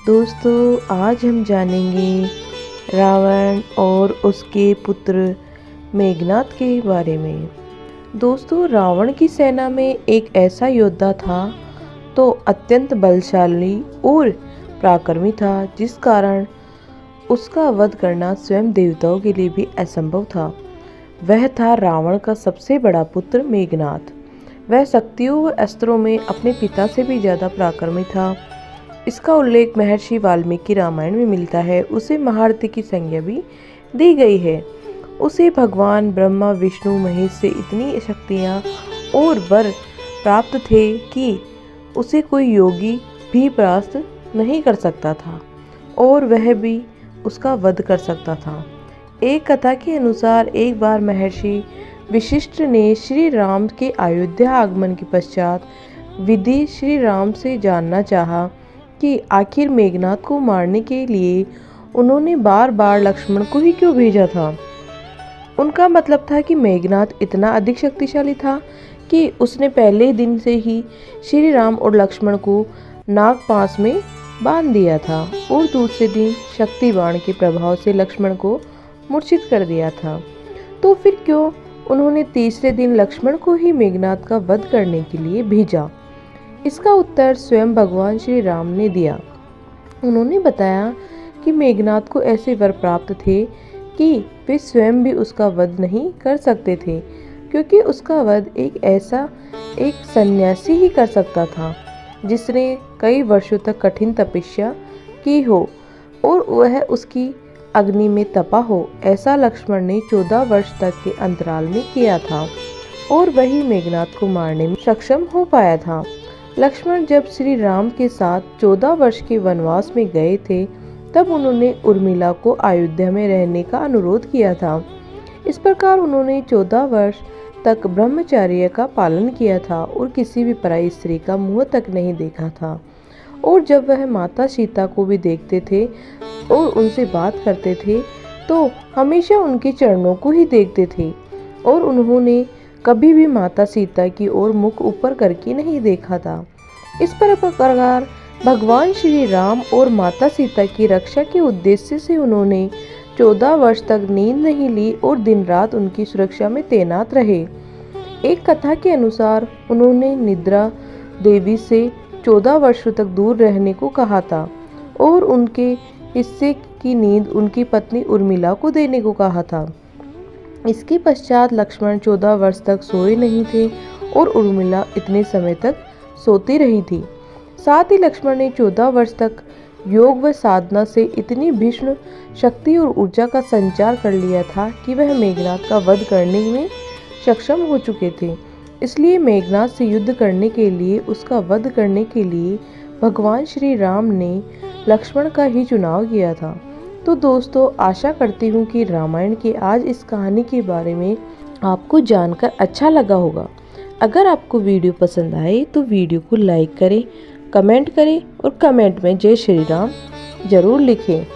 दोस्तों आज हम जानेंगे रावण और उसके पुत्र मेघनाद के बारे में। दोस्तों रावण की सेना में एक ऐसा योद्धा था तो अत्यंत बलशाली और पराक्रमी था, जिस कारण उसका वध करना स्वयं देवताओं के लिए भी असंभव था। वह था रावण का सबसे बड़ा पुत्र मेघनाद। वह शक्तियों व अस्त्रों में अपने पिता से भी ज़्यादा पराक्रमी था। इसका उल्लेख महर्षि वाल्मीकि रामायण में मिलता है। उसे महारथी की संज्ञा भी दी गई है। उसे भगवान ब्रह्मा विष्णु महेश से इतनी शक्तियाँ और वर प्राप्त थे कि उसे कोई योगी भी परास्त नहीं कर सकता था और वह भी उसका वध कर सकता था। एक कथा के अनुसार एक बार महर्षि वशिष्ठ ने श्री राम के अयोध्या आगमन के पश्चात विधि श्री राम से जानना चाहा कि आखिर मेघनाद को मारने के लिए उन्होंने बार बार लक्ष्मण को ही क्यों भेजा था। उनका मतलब था कि मेघनाद इतना अधिक शक्तिशाली था कि उसने पहले दिन से ही श्री राम और लक्ष्मण को नागपाश में बांध दिया था और दूसरे दिन शक्ति बाण के प्रभाव से लक्ष्मण को मूर्छित कर दिया था। तो फिर क्यों उन्होंने तीसरे दिन लक्ष्मण को ही मेघनाद का वध करने के लिए भेजा? इसका उत्तर स्वयं भगवान श्री राम ने दिया। उन्होंने बताया कि मेघनाद को ऐसे वर प्राप्त थे कि वे स्वयं भी उसका वध नहीं कर सकते थे, क्योंकि उसका वध एक सन्यासी ही कर सकता था जिसने कई वर्षों तक कठिन तपस्या की हो और वह उसकी अग्नि में तपा हो। ऐसा लक्ष्मण ने 14 वर्ष तक के अंतराल में किया था और वही मेघनाद को मारने में सक्षम हो पाया था। लक्ष्मण जब श्री राम के साथ 14 वर्ष के वनवास में गए थे, तब उन्होंने उर्मिला को अयोध्या में रहने का अनुरोध किया था। इस प्रकार उन्होंने 14 वर्ष तक ब्रह्मचर्य का पालन किया था और किसी भी पराई स्त्री का मुंह तक नहीं देखा था। और जब वह माता सीता को भी देखते थे और उनसे बात करते थे तो हमेशा उनके चरणों को ही देखते थे और उन्होंने कभी भी माता सीता की ओर मुख ऊपर करके नहीं देखा था। इस प्रकार भगवान श्री राम और माता सीता की रक्षा के उद्देश्य से उन्होंने 14 वर्ष तक नींद नहीं ली और दिन रात उनकी सुरक्षा में तैनात रहे। एक कथा के अनुसार उन्होंने निद्रा देवी से 14 वर्षों तक दूर रहने को कहा था और उनके हिस्से की नींद उनकी पत्नी उर्मिला को देने को कहा था। इसके पश्चात लक्ष्मण 14 वर्ष तक सोए नहीं थे और उर्मिला इतने समय तक सोती रही थी। साथ ही लक्ष्मण ने 14 वर्ष तक योग व साधना से इतनी भीषण शक्ति और ऊर्जा का संचार कर लिया था कि वह मेघनाद का वध करने में सक्षम हो चुके थे। इसलिए मेघनाद से युद्ध करने के लिए, उसका वध करने के लिए भगवान श्री राम ने लक्ष्मण का ही चुनाव किया था। तो दोस्तों आशा करती हूँ कि रामायण की आज इस कहानी के बारे में आपको जानकर अच्छा लगा होगा। अगर आपको वीडियो पसंद आए तो वीडियो को लाइक करें, कमेंट करें और कमेंट में जय श्री राम जरूर लिखें।